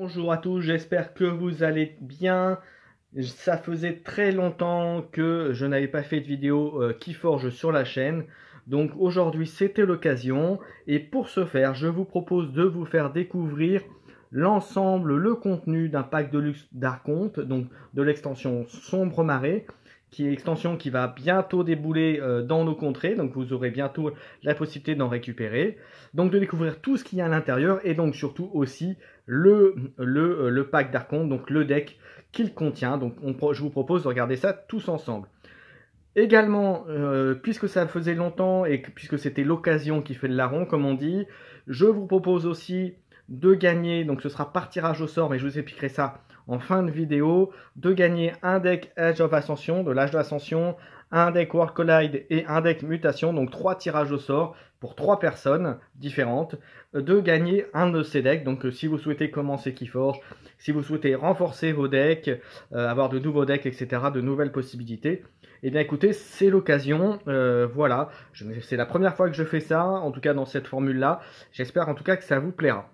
Bonjour à tous, j'espère que vous allez bien. Ça faisait très longtemps que je n'avais pas fait de vidéo Keyforge sur la chaîne. Donc aujourd'hui c'était l'occasion. Et pour ce faire, je vous propose de vous faire découvrir l'ensemble, le contenu d'un pack de luxe d'Arconte, donc de l'extension Sombre Marée, qui est l'extension qui va bientôt débouler dans nos contrées. Donc vous aurez bientôt la possibilité d'en récupérer. Donc de découvrir tout ce qu'il y a à l'intérieur et donc surtout aussi le pack d'Arconte, donc le deck qu'il contient. Donc je vous propose de regarder ça tous ensemble. Également, puisque ça faisait longtemps et puisque c'était l'occasion qui fait le larron, comme on dit, je vous propose aussi de gagner, donc ce sera par tirage au sort, mais je vous expliquerai ça en fin de vidéo, de gagner un deck Age of Ascension, de l'Âge de l'Ascension, un deck World Collide et un deck Mutation, donc 3 tirages au sort pour 3 personnes différentes, de gagner un de ces decks. Donc si vous souhaitez commencer Keyforge, si vous souhaitez renforcer vos decks, avoir de nouveaux decks, etc., de nouvelles possibilités, eh bien écoutez, c'est l'occasion, voilà, c'est la première fois que je fais ça, en tout cas dans cette formule-là, j'espère en tout cas que ça vous plaira.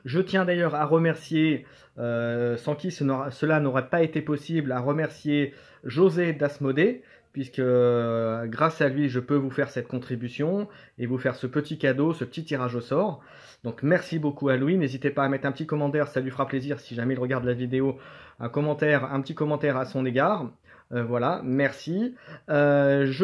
Je tiens d'ailleurs à remercier, sans qui cela n'aurait pas été possible, à remercier José Dasmodé, puisque grâce à lui, je peux vous faire cette contribution et vous faire ce petit cadeau, ce petit tirage au sort. Donc merci beaucoup à lui, n'hésitez pas à mettre un petit commentaire, ça lui fera plaisir si jamais il regarde la vidéo, un petit commentaire à son égard. Voilà, merci. Je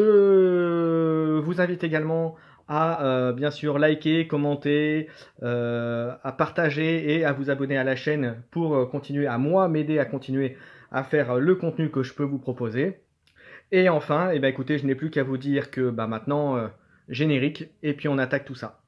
vous invite également à bien sûr liker, commenter, à partager et à vous abonner à la chaîne pour continuer à m'aider à continuer à faire le contenu que je peux vous proposer. Et enfin, eh ben, écoutez, je n'ai plus qu'à vous dire que maintenant, générique, et puis on attaque tout ça.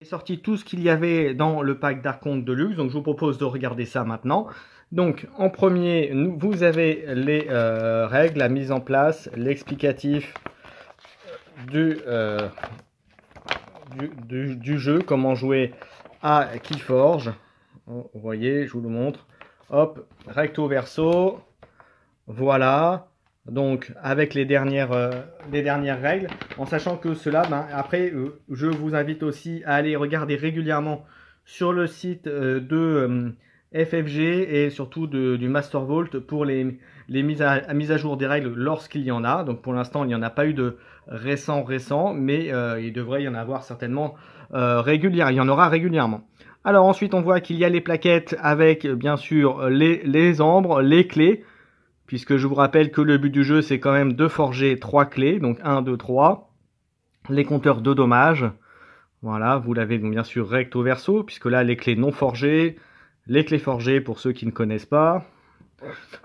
Sorti tout ce qu'il y avait dans le pack d'Arconte Deluxe, donc je vous propose de regarder ça maintenant. Donc en premier, vous avez les règles, la mise en place, l'explicatif du jeu, comment jouer à Keyforge. Vous voyez, je vous le montre. Hop, recto verso, voilà. Donc avec les dernières règles, en sachant que cela, après, je vous invite aussi à aller regarder régulièrement sur le site de FFG et surtout du Master Vault pour les mises à jour des règles lorsqu'il y en a. Donc pour l'instant, il n'y en a pas eu de récent, mais il devrait y en avoir certainement régulièrement. Il y en aura régulièrement. Alors ensuite, on voit qu'il y a les plaquettes avec bien sûr les ambres, les clés. Puisque je vous rappelle que le but du jeu, c'est quand même de forger 3 clés. Donc 1, 2, 3. Les compteurs de dommages. Voilà, vous l'avez donc bien sûr recto verso. Puisque là, les clés non forgées. Les clés forgées pour ceux qui ne connaissent pas.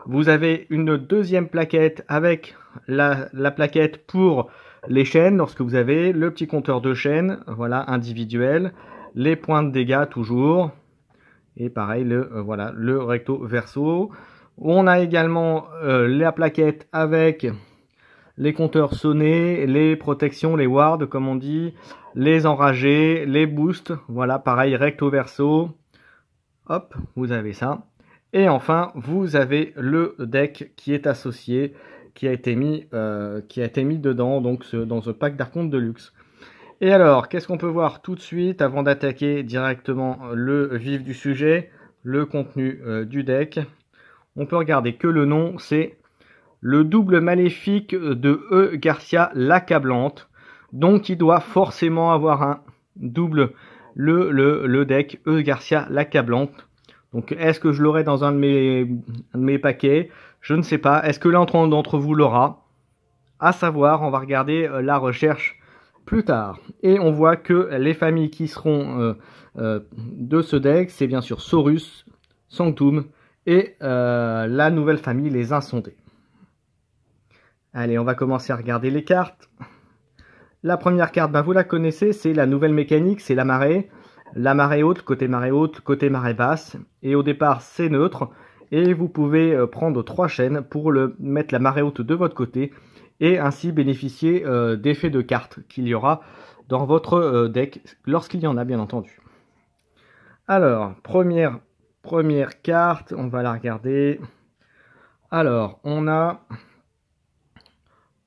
Vous avez une deuxième plaquette avec la plaquette pour les chaînes. Lorsque vous avez le petit compteur de chaînes. Voilà, individuel. Les points de dégâts toujours. Et pareil, voilà, le recto verso. On a également la plaquette avec les compteurs sonnés, les protections, les wards comme on dit, les enragés, les boosts, voilà pareil recto verso, hop, vous avez ça. Et enfin, vous avez le deck qui est associé, qui a été mis dedans, donc dans ce pack d'Arconte Deluxe. Et alors, qu'est-ce qu'on peut voir tout de suite avant d'attaquer directement le vif du sujet, le contenu du deck? On peut regarder que le nom, c'est le double maléfique de E. Garcia l'accablante. Donc il doit forcément avoir un double, le deck E. Garcia l'accablante. Donc est-ce que je l'aurai dans un de mes paquets? Je ne sais pas. Est-ce que l'un d'entre vous l'aura? À savoir, on va regarder la recherche plus tard. Et on voit que les familles qui seront de ce deck, c'est bien sûr Saurus, Sanctum, et la nouvelle famille, les Insondés. Allez, on va commencer à regarder les cartes. La première carte, vous la connaissez, c'est la nouvelle mécanique, c'est la marée. La marée haute, côté marée basse. Et au départ, c'est neutre. Et vous pouvez prendre 3 chaînes pour mettre la marée haute de votre côté. Et ainsi bénéficier d'effets de cartes qu'il y aura dans votre deck, lorsqu'il y en a bien entendu. Alors, première carte, on va la regarder. Alors, on a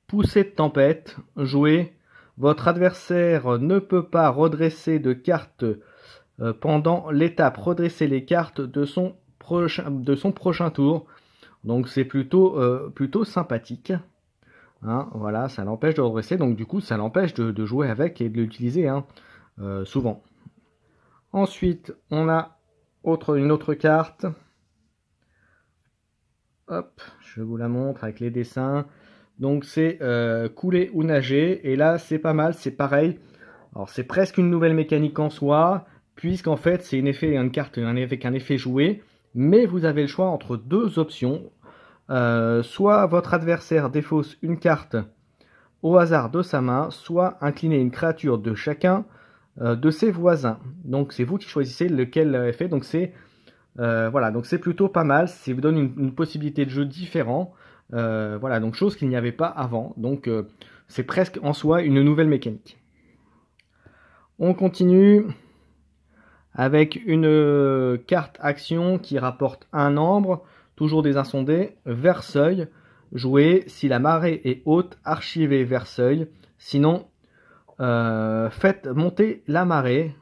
Poussée de tempête, joué. Votre adversaire ne peut pas redresser de cartes pendant l'étape. Redresser les cartes de son prochain tour. Donc c'est plutôt sympathique. Hein, voilà, ça l'empêche de redresser. Donc du coup, ça l'empêche de jouer avec et de l'utiliser hein, souvent. Ensuite, on a une autre carte. Hop, je vous la montre avec les dessins. Donc c'est couler ou nager. Et là, c'est pas mal, c'est pareil. Alors c'est presque une nouvelle mécanique en soi, puisqu'en fait c'est une carte avec un effet joué. Mais vous avez le choix entre deux options. Soit votre adversaire défausse une carte au hasard de sa main, soit incliner une créature de chacun de ses voisins. Donc c'est vous qui choisissez lequel effet. Donc c'est voilà, donc c'est plutôt pas mal. Ça vous donne une possibilité de jeu différent. Voilà, donc chose qu'il n'y avait pas avant. Donc c'est presque en soi une nouvelle mécanique. On continue avec une carte action qui rapporte un ambre, toujours des insondés, Verseuil. Jouer si la marée est haute, archivez Verseuil. Sinon, faites monter la marée.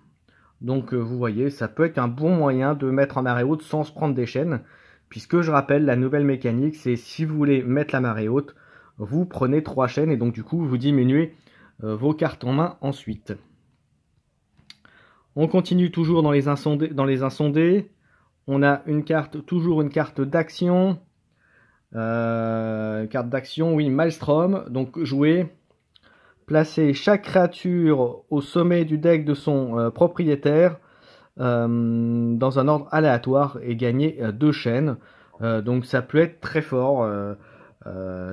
Donc vous voyez, ça peut être un bon moyen de mettre en marée haute sans se prendre des chaînes. Puisque je rappelle, la nouvelle mécanique, c'est si vous voulez mettre la marée haute, vous prenez 3 chaînes et donc du coup vous diminuez vos cartes en main ensuite. On continue toujours dans les insondés. On a toujours une carte d'action. Carte d'action, oui, Maelstrom. Donc jouer. Placer chaque créature au sommet du deck de son propriétaire dans un ordre aléatoire et gagner 2 chaînes. Donc ça peut être très fort.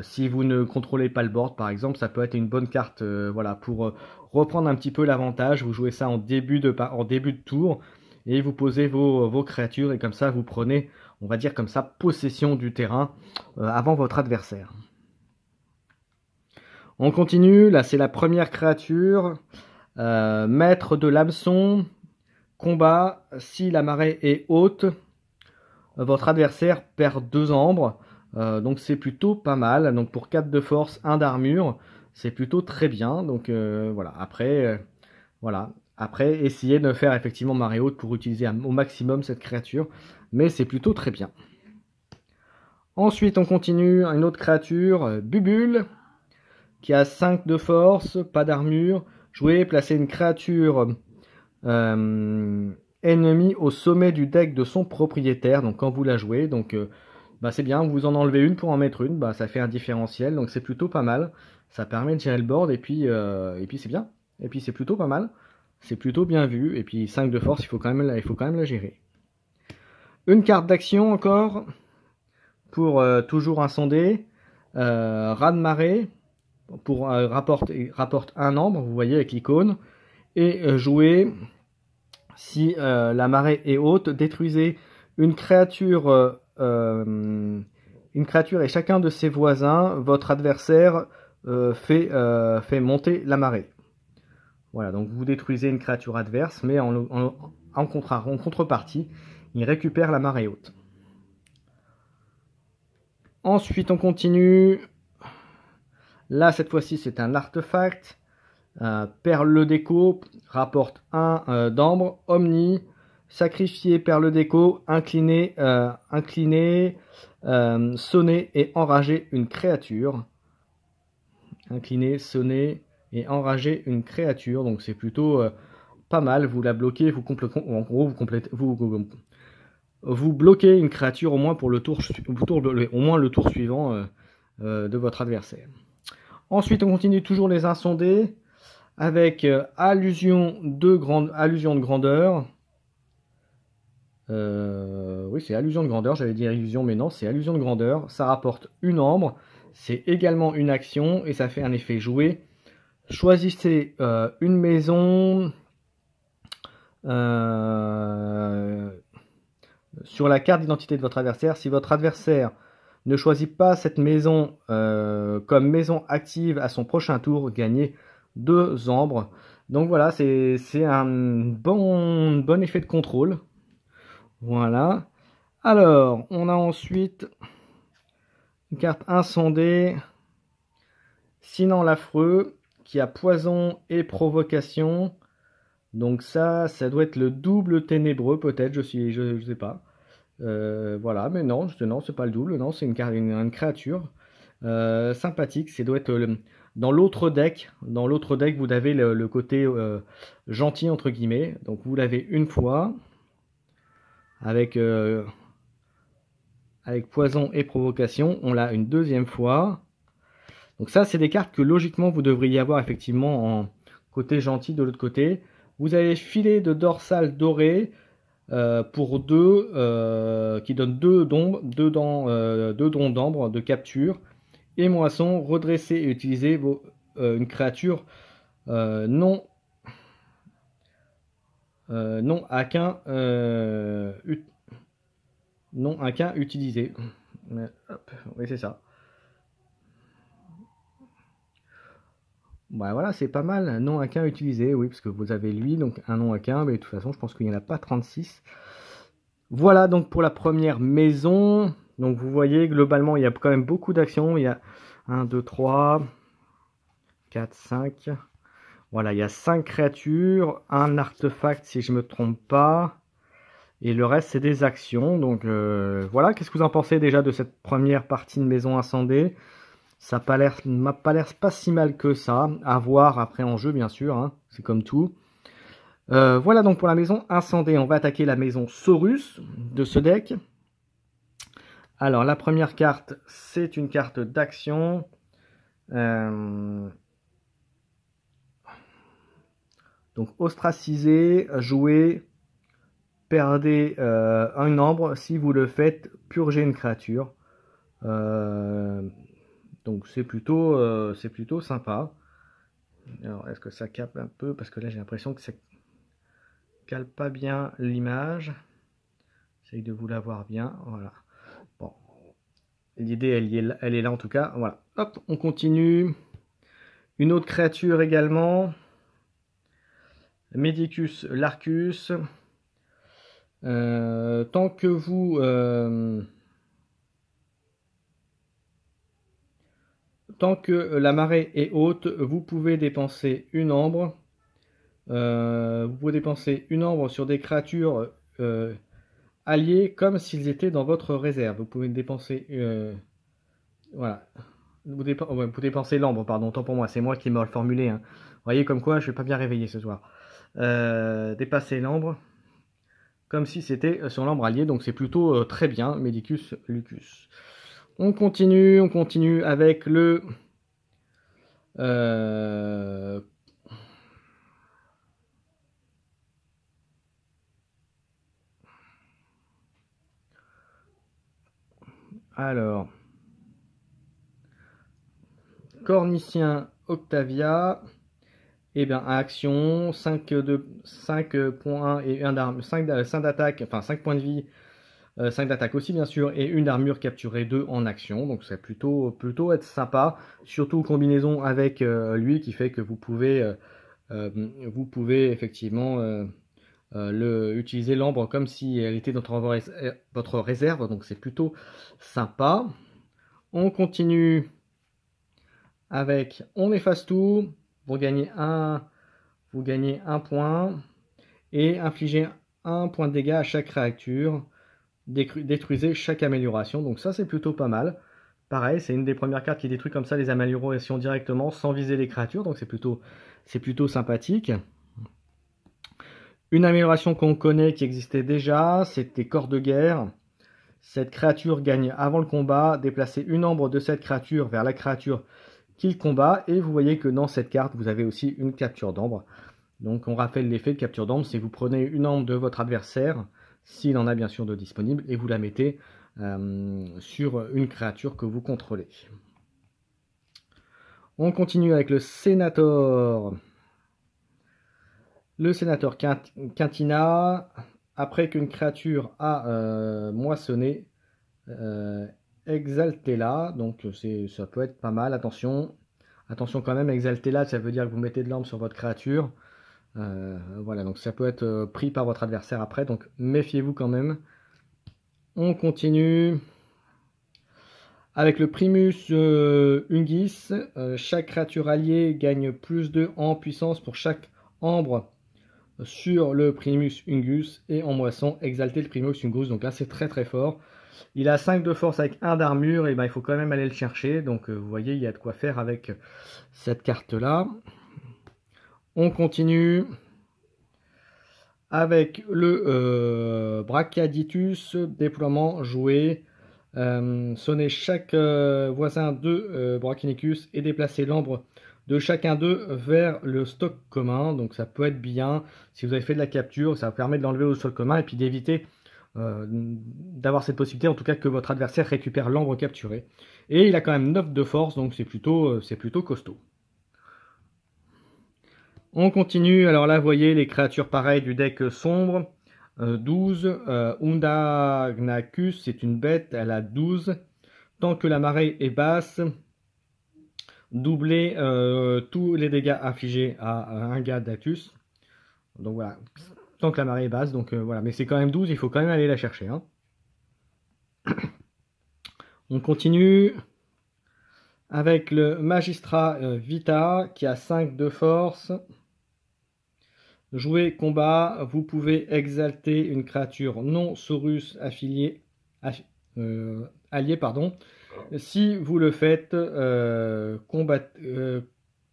Si vous ne contrôlez pas le board par exemple, ça peut être une bonne carte voilà, pour reprendre un petit peu l'avantage. Vous jouez ça en début de tour et vous posez vos créatures et comme ça vous prenez, on va dire comme ça, possession du terrain avant votre adversaire. On continue, là c'est la première créature, maître de l'hameçon, combat, si la marée est haute, votre adversaire perd 2 ambres. Donc c'est plutôt pas mal. Donc pour 4 de force, 1 d'armure, c'est plutôt très bien. Donc voilà. Après, essayez de faire effectivement marée haute pour utiliser au maximum cette créature. Mais c'est plutôt très bien. Ensuite, on continue. Une autre créature, Bubule, qui a 5 de force, pas d'armure. Jouez, placez une créature ennemie au sommet du deck de son propriétaire. Donc quand vous la jouez, donc c'est bien, vous en enlevez une pour en mettre une, ça fait un différentiel, donc c'est plutôt pas mal. Ça permet de gérer le board et puis c'est bien. Et puis c'est plutôt pas mal. C'est plutôt bien vu. Et puis 5 de force, il faut quand même la gérer. Une carte d'action encore pour toujours insonder. Raz-de-marée pour rapporte 1 ambre, vous voyez avec l'icône. Et jouer si la marée est haute, détruisez une créature et chacun de ses voisins, votre adversaire fait monter la marée. Voilà, donc vous détruisez une créature adverse, mais en contrepartie, il récupère la marée haute. Ensuite, on continue. Là, cette fois-ci, c'est un artefact. Perle déco, rapporte 1 d'ambre. Omni. Sacrifier perle déco, incliner, sonner et enrager une créature. Incliner, sonner et enrager une créature. Donc c'est plutôt pas mal. Vous la bloquez, en gros vous bloquez une créature au moins pour le tour suivant de votre adversaire. Ensuite, on continue toujours les insondés avec allusion de grandeur. Oui, c'est allusion de grandeur, j'allais dire illusion, mais non, c'est allusion de grandeur. Ça rapporte 1 ambre, c'est également une action et ça fait un effet joué. Choisissez une maison sur la carte d'identité de votre adversaire. Si votre adversaire ne choisit pas cette maison comme maison active à son prochain tour, gagnez 2 ambres. Donc voilà, c'est un bon effet de contrôle. Voilà. Alors, on a ensuite une carte insondée. Sinon l'affreux, qui a poison et provocation. Donc ça doit être le double ténébreux peut-être, je sais pas. Voilà, mais non, non, c'est pas le double, non, c'est une créature sympathique. Ça doit être dans l'autre deck. Dans l'autre deck, vous avez le côté gentil entre guillemets. Donc vous l'avez une fois avec avec poison et provocation. On l'a une deuxième fois. Donc ça, c'est des cartes que logiquement vous devriez avoir effectivement en côté gentil de l'autre côté. Vous avez filet de dorsale doré pour 2 qui donne 2 dons, 2 dons d'ambre de capture. Et moisson, redresser et utiliser une créature non non à qu'un non à qu'un utilisé. Hop, oui, c'est ça. Bah voilà, c'est pas mal. Non à qu'un utilisé, oui, parce que vous avez lui, donc un non à qu'un, mais de toute façon, je pense qu'il n'y en a pas 36. Voilà donc pour la première maison. Donc vous voyez, globalement, il y a quand même beaucoup d'actions. Il y a 1, 2, 3, 4, 5. Voilà, il y a 5 créatures, un artefact si je me trompe pas. Et le reste, c'est des actions. Donc voilà, qu'est-ce que vous en pensez déjà de cette première partie de maison incendée? Ça m'a pas l'air pas si mal que ça. À voir après en jeu, bien sûr. Hein, c'est comme tout. Voilà donc pour la maison incendée. On va attaquer la maison Saurus de ce deck. Alors la première carte, c'est une carte d'action. Donc ostraciser, jouer, perdez un ambre. Si vous le faites, purgez une créature. Donc c'est plutôt sympa. Alors est-ce que ça capte un peu? Parce que là j'ai l'impression que ça cale pas bien l'image. J'essaye de vous la voir bien. Voilà. Bon. L'idée elle est là en tout cas. Voilà. Hop, on continue. Une autre créature également. Medicus Larcus. Tant que vous tant que la marée est haute, vous pouvez dépenser une ambre. Vous pouvez dépenser une ambre sur des créatures alliées comme s'ils étaient dans votre réserve. Vous pouvez dépenser voilà. Vous dépensez l'ambre, pardon, tant pour moi, c'est moi qui m'ai formulé. Hein. Vous voyez comme quoi je suis pas bien réveillé ce soir. Dépasser l'ambre comme si c'était sur l'ambre allié, donc c'est plutôt très bien, Medicus Lucus. On continue avec le alors Cornicien Octavia. Et bien à action, 5 points et 5 d'attaque, enfin 5 points de vie, 5 d'attaque aussi bien sûr, et une armure capturée 2 en action. Donc c'est plutôt être sympa, surtout en combinaison avec lui qui fait que vous pouvez effectivement utiliser l'ambre comme si elle était dans votre réserve. Donc c'est plutôt sympa. On continue avec on efface tout. Vous gagnez un point et infligez un point de dégâts à chaque créature. Détruisez chaque amélioration. Donc ça c'est plutôt pas mal. Pareil, c'est une des premières cartes qui détruit comme ça les améliorations directement sans viser les créatures. Donc c'est plutôt sympathique. Une amélioration qu'on connaît qui existait déjà, c'était corps de guerre. Cette créature gagne avant le combat. Déplacez une ombre de cette créature vers la créature qu'il combat. Et vous voyez que dans cette carte, vous avez aussi une capture d'ambre. Donc on rappelle l'effet de capture d'ambre, c'est que vous prenez une ambre de votre adversaire, s'il en a bien sûr de disponible, et vous la mettez sur une créature que vous contrôlez. On continue avec le Sénator. Le Sénator Quintina, après qu'une créature a moissonné, exaltez-la, donc ça peut être pas mal, attention quand même, exaltez-la, ça veut dire que vous mettez de l'ambre sur votre créature. Voilà, donc ça peut être pris par votre adversaire après, donc méfiez-vous quand même. On continue avec le Primus Ungis. Chaque créature alliée gagne plus 2 en puissance pour chaque ambre sur le Primus Ungus, et en moisson, exalter le Primus Ungus. Donc là, c'est très très fort. Il a 5 de force avec 1 d'armure, et ben il faut quand même aller le chercher. Donc vous voyez, il y a de quoi faire avec cette carte-là. On continue avec le Brachaditus, déploiement joué. Sonnez chaque voisin de Brachionicus et déplacez l'ambre de chacun d'eux vers le stock commun. Donc ça peut être bien si vous avez fait de la capture, ça permet de l'enlever au sol commun et puis d'éviter d'avoir cette possibilité, en tout cas que votre adversaire récupère l'ambre capturé. Et il a quand même 9 de force, donc c'est plutôt costaud. On continue, alors là vous voyez les créatures pareilles du deck sombre. 12, Undagnakus, c'est une bête, elle a 12. Tant que la marée est basse, doublez tous les dégâts infligés à un gars d'Actus. Donc voilà, tant que la marée est basse, donc voilà, mais c'est quand même 12, il faut quand même aller la chercher. Hein. On continue avec le Magistrat Vita qui a 5 de force. Jouer combat, vous pouvez exalter une créature non Saurus alliée, pardon. Si vous le faites,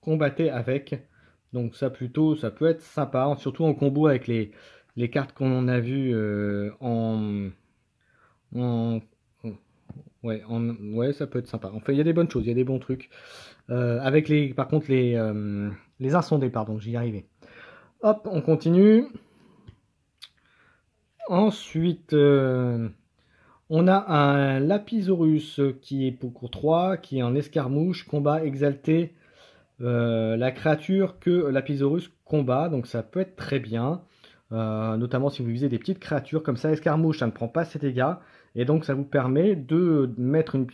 combattez avec. Donc ça peut être sympa, surtout en combo avec les cartes qu'on a vues ouais, ça peut être sympa. Enfin, il y a des bonnes choses, il y a des bons trucs. Avec par contre les insondés, pardon, j'y arrivais. Hop, on continue. Ensuite, on a un Lapisaurus qui est pour 3, qui est en escarmouche, combat, exalté la créature que Lapisaurus combat. Donc ça peut être très bien, notamment si vous visez des petites créatures comme ça. Escarmouche, ça ne prend pas ces dégâts, et donc ça vous permet de mettre une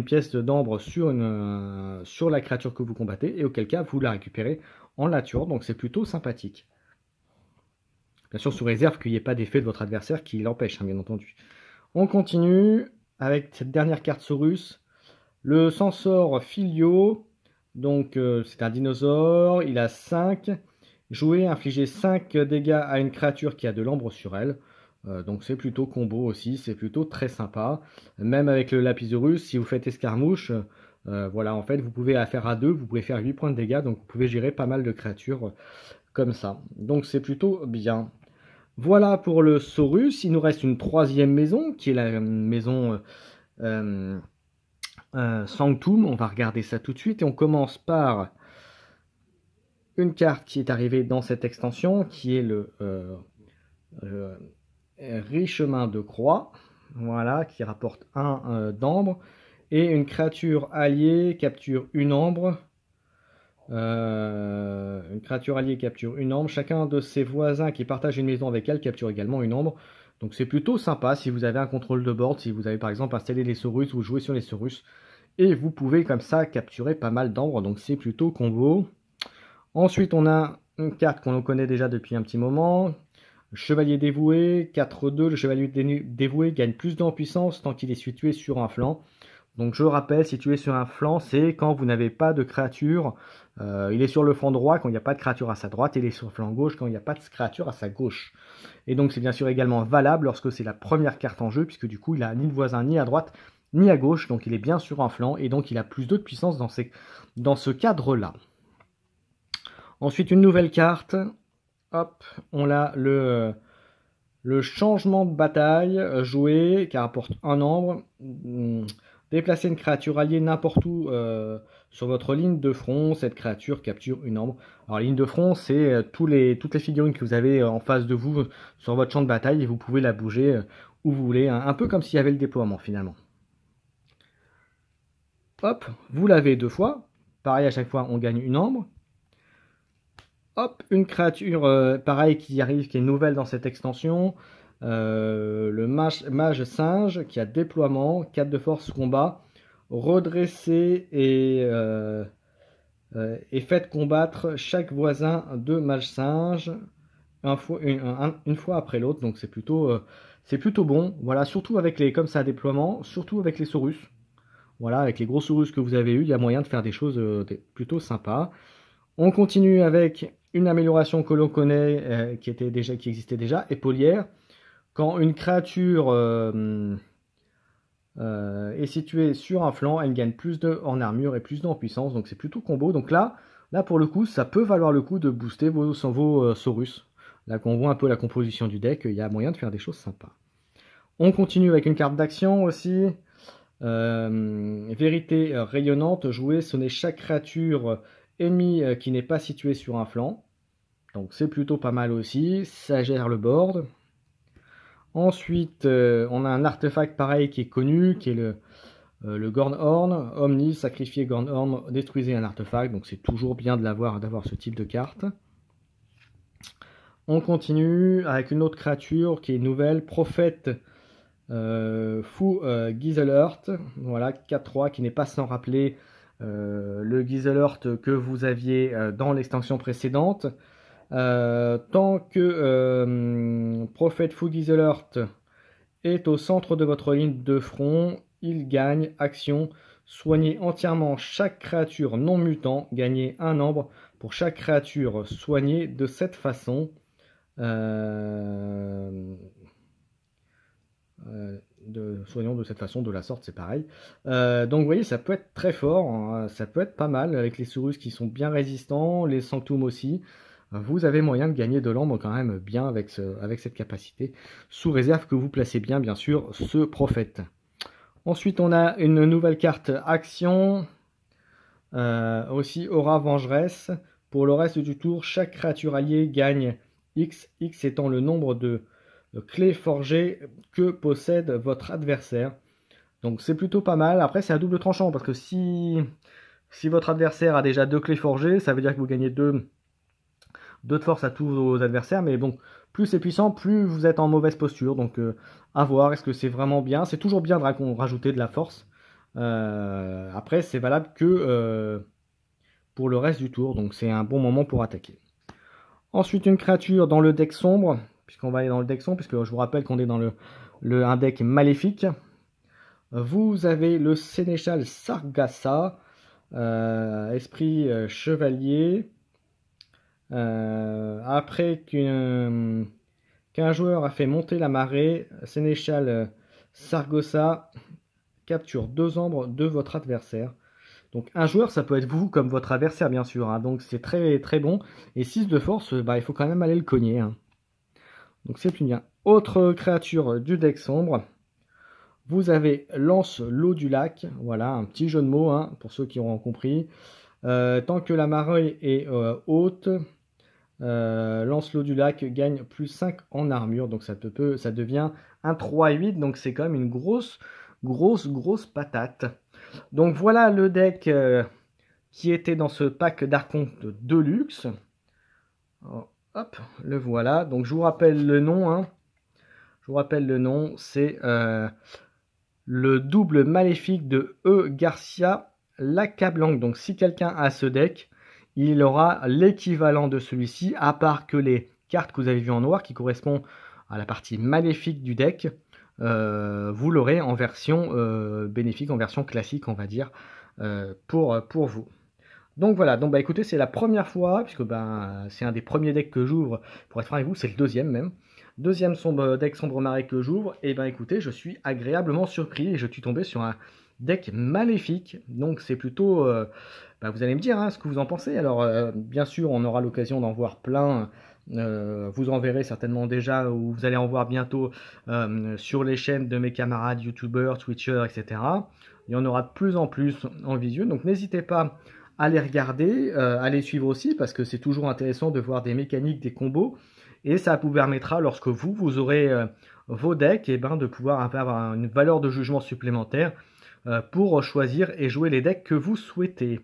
pièce d'ambre sur la créature que vous combattez, et auquel cas vous la récupérez en la tuant, donc c'est plutôt sympathique. Bien sûr sous réserve qu'il n'y ait pas d'effet de votre adversaire qui l'empêche, hein, bien entendu. On continue avec cette dernière carte Saurus, le Censor Filio, donc c'est un dinosaure, il a 5, jouer, infliger 5 dégâts à une créature qui a de l'ambre sur elle. Donc c'est plutôt combo aussi, c'est plutôt très sympa. Même avec le Lapisaurus, si vous faites escarmouche, voilà, en fait vous pouvez la faire à 2, vous pouvez faire 8 points de dégâts, donc vous pouvez gérer pas mal de créatures comme ça. Donc c'est plutôt bien. Voilà pour le Saurus, il nous reste une troisième maison, qui est la maison Sanctum. On va regarder ça tout de suite, et on commence par une carte qui est arrivée dans cette extension, qui est le Richemin de Croix, voilà, qui rapporte 1 d'ambre, et une créature alliée capture une ambre. Une créature alliée capture une ambre. Chacun de ses voisins qui partagent une maison avec elle capture également une ambre. Donc c'est plutôt sympa si vous avez un contrôle de board, si vous avez par exemple installé les Saurus ou joué sur les Saurus. Et vous pouvez comme ça capturer pas mal d'ambres, donc c'est plutôt combo. Ensuite on a une carte qu'on connaît déjà depuis un petit moment. Chevalier dévoué, 4-2, le chevalier dévoué gagne plus d'en puissance tant qu'il est situé sur un flanc. Donc je rappelle, situé sur un flanc, c'est quand vous n'avez pas de créature. Il est sur le flanc droit quand il n'y a pas de créature à sa droite, et il est sur le flanc gauche quand il n'y a pas de créature à sa gauche. Et donc c'est bien sûr également valable lorsque c'est la première carte en jeu, puisque du coup il n'a ni de voisin ni à droite ni à gauche, donc il est bien sur un flanc, et donc il a plus 2 de puissance dans ce cadre-là. Ensuite une nouvelle carte, hop, on a le changement de bataille joué, qui rapporte 1 ambre. Déplacez une créature alliée n'importe où sur votre ligne de front, cette créature capture une ambre. Alors ligne de front, c'est toutes les figurines que vous avez en face de vous sur votre champ de bataille, et vous pouvez la bouger où vous voulez, un peu comme s'il y avait le déploiement finalement. Hop, vous l'avez 2 fois, pareil à chaque fois on gagne une ambre. Hop, une créature pareil qui arrive, qui est nouvelle dans cette extension. Le mage singe qui a déploiement, 4 de force combat, redressé et et faites combattre chaque voisin de mage-singe une fois après l'autre. Donc c'est plutôt bon. Voilà, surtout avec les comme ça déploiements, surtout avec les Saurus. Voilà, avec les gros Saurus que vous avez eu, il y a moyen de faire des choses plutôt sympas. On continue avec une amélioration que l'on connaît, qui existait déjà, épaulière. Quand une créature est située sur un flanc, elle gagne plus en armure et plus en puissance, donc c'est plutôt combo. Donc là pour le coup, ça peut valoir le coup de booster vos Saurus. Là qu'on voit un peu la composition du deck, il y a moyen de faire des choses sympas. On continue avec une carte d'action aussi. Vérité rayonnante, jouer, sonner chaque créature ennemie qui n'est pas située sur un flanc. Donc c'est plutôt pas mal aussi, ça gère le board. Ensuite, on a un artefact pareil qui est connu, qui est le Gornhorn. Omni, sacrifier Gornhorn, détruisez un artefact. Donc c'est toujours bien d'avoir ce type de carte. On continue avec une autre créature qui est nouvelle, Prophète Fou Giselhurt. Voilà, 4-3, qui n'est pas sans rappeler le Giselhurt que vous aviez dans l'extension précédente. Tant que Prophète Fou Giselhurt est au centre de votre ligne de front, il gagne action. Soignez entièrement chaque créature non mutant. Gagnez un ambre pour chaque créature soignée de cette façon. Soignons de cette façon, de la sorte, c'est pareil. Donc vous voyez, ça peut être très fort, hein, ça peut être pas mal avec les Saurus qui sont bien résistants, les Sanctum aussi. Vous avez moyen de gagner de l'ambre quand même bien avec cette capacité, sous réserve que vous placez bien sûr ce prophète. Ensuite, on a une nouvelle carte action, aussi Aura Vengeresse. Pour le reste du tour, chaque créature alliée gagne X, X étant le nombre de clés forgées que possède votre adversaire. Donc c'est plutôt pas mal. Après, c'est à double tranchant, parce que si votre adversaire a déjà 2 clés forgées, ça veut dire que vous gagnez 2 de force à tous vos adversaires. Mais bon, plus c'est puissant, plus vous êtes en mauvaise posture. Donc à voir, est-ce que c'est vraiment bien? C'est toujours bien de rajouter de la force. Après, c'est valable que pour le reste du tour. Donc c'est un bon moment pour attaquer. Ensuite, une créature dans le deck sombre, puisqu'on va aller dans le deck sombre, puisque je vous rappelle qu'on est dans un deck maléfique. Vous avez le Sénéchal Sargassa, esprit chevalier. Après qu'un joueur a fait monter la marée, Sénéchal Sargassa capture 2 ombres de votre adversaire. Donc un joueur, ça peut être vous comme votre adversaire, bien sûr, hein. Donc c'est très très bon. Et 6 de force, il faut quand même aller le cogner, hein. Donc c'est plus bien. Autre créature du deck sombre. Vous avez Lance l'eau du lac. Voilà, un petit jeu de mots, hein, pour ceux qui auront compris. Tant que la marée est haute, Lance l'eau du lac gagne plus 5 en armure. Donc ça devient un 3-8. Donc c'est quand même une grosse patate. Donc voilà le deck qui était dans ce pack d'Archonte Deluxe. Hop, le voilà. Donc je vous rappelle le nom, hein. Je vous rappelle le nom, c'est le double maléfique de Garcia l'accablant. Donc si quelqu'un a ce deck, il aura l'équivalent de celui-ci, à part que les cartes que vous avez vues en noir, qui correspondent à la partie maléfique du deck, vous l'aurez en version bénéfique, en version classique, on va dire, pour vous. Donc voilà, donc écoutez, c'est la première fois, puisque c'est un des premiers decks que j'ouvre, pour être franc avec vous, c'est le deuxième même. Deuxième deck sombre marée que j'ouvre, et écoutez, je suis agréablement surpris, et je suis tombé sur un deck maléfique, donc c'est plutôt, vous allez me dire hein, ce que vous en pensez. Alors bien sûr, on aura l'occasion d'en voir plein, vous en verrez certainement déjà, ou vous allez en voir bientôt sur les chaînes de mes camarades youtubeurs, twitchers, etc. Il y en aura de plus en plus en visuel, donc n'hésitez pas à les regarder, à les suivre aussi, parce que c'est toujours intéressant de voir des mécaniques, des combos, et ça vous permettra, lorsque vous aurez vos decks, de pouvoir avoir une valeur de jugement supplémentaire pour choisir et jouer les decks que vous souhaitez.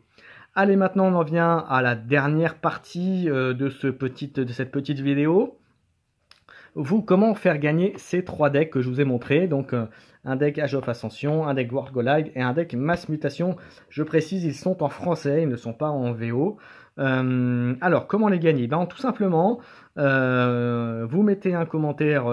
Allez, maintenant on en vient à la dernière partie de cette petite vidéo. comment faire gagner ces 3 decks que je vous ai montrés. Donc un deck Age of Ascension, un deck World Collide et un deck Mass Mutation. Je précise, ils sont en français, ils ne sont pas en VO. Alors, comment les gagner? Ben, tout simplement, vous mettez un commentaire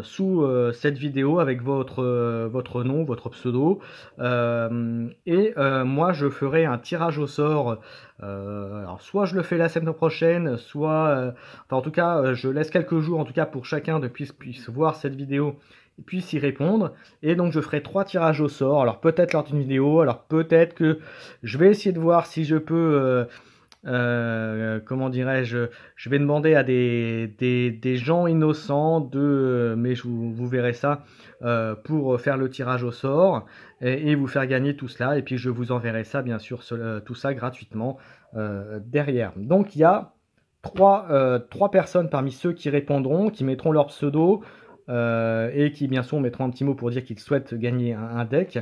sous cette vidéo avec votre nom, votre pseudo, moi je ferai un tirage au sort. Alors soit je le fais la semaine prochaine, soit, enfin en tout cas, je laisse quelques jours en tout cas pour chacun de puisse voir cette vidéo et puisse y répondre. Et donc je ferai 3 tirages au sort. Alors peut-être lors d'une vidéo, alors peut-être que je vais essayer de voir si je peux comment dirais-je, je vais demander à des gens innocents mais vous verrez ça pour faire le tirage au sort et vous faire gagner tout cela, et puis je vous enverrai ça bien sûr, tout ça gratuitement derrière. Donc il y a 3 personnes parmi ceux qui répondront, qui mettront leur pseudo et qui bien sûr mettront un petit mot pour dire qu'ils souhaitent gagner un deck.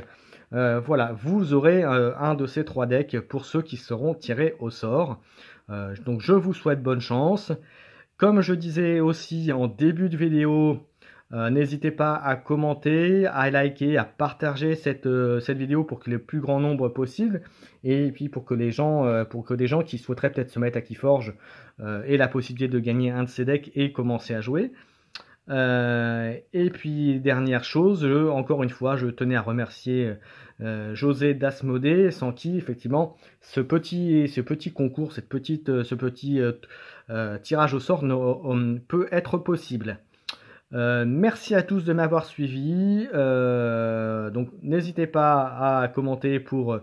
Voilà, vous aurez un de ces 3 decks pour ceux qui seront tirés au sort. Donc je vous souhaite bonne chance. Comme je disais aussi en début de vidéo, n'hésitez pas à commenter, à liker, à partager cette vidéo pour que le plus grand nombre possible, et puis pour que des gens qui souhaiteraient peut-être se mettre à Keyforge aient la possibilité de gagner un de ces decks et commencer à jouer. Et puis dernière chose, encore une fois, je tenais à remercier José Dasmodé, sans qui effectivement ce petit concours, ce petit tirage au sort peut être possible. Merci à tous de m'avoir suivi. Donc n'hésitez pas à commenter pour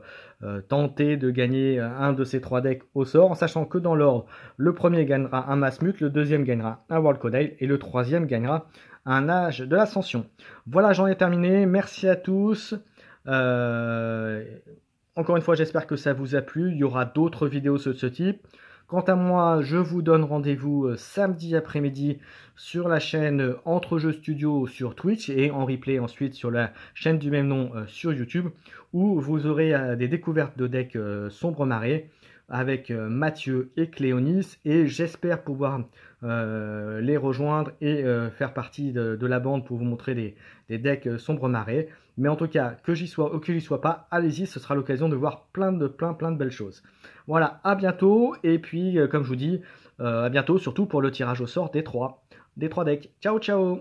tenter de gagner un de ces 3 decks au sort, en sachant que dans l'ordre, le premier gagnera un Massmut, le deuxième gagnera un World Collide et le troisième gagnera un Age de l'Ascension. Voilà, j'en ai terminé. Merci à tous. Encore une fois, j'espère que ça vous a plu. Il y aura d'autres vidéos de ce type. Quant à moi, je vous donne rendez-vous samedi après-midi sur la chaîne Entre Jeux Studio sur Twitch et en replay ensuite sur la chaîne du même nom sur YouTube, où vous aurez des découvertes de decks Sombre Marée avec Mathieu et Cléonis, et j'espère pouvoir les rejoindre et faire partie de la bande pour vous montrer des decks Sombre Marée. Mais en tout cas, que j'y sois ou que j'y sois pas, allez-y, ce sera l'occasion de voir plein de belles choses. Voilà, à bientôt, et puis comme je vous dis, à bientôt, surtout pour le tirage au sort des 3 decks. Ciao, ciao!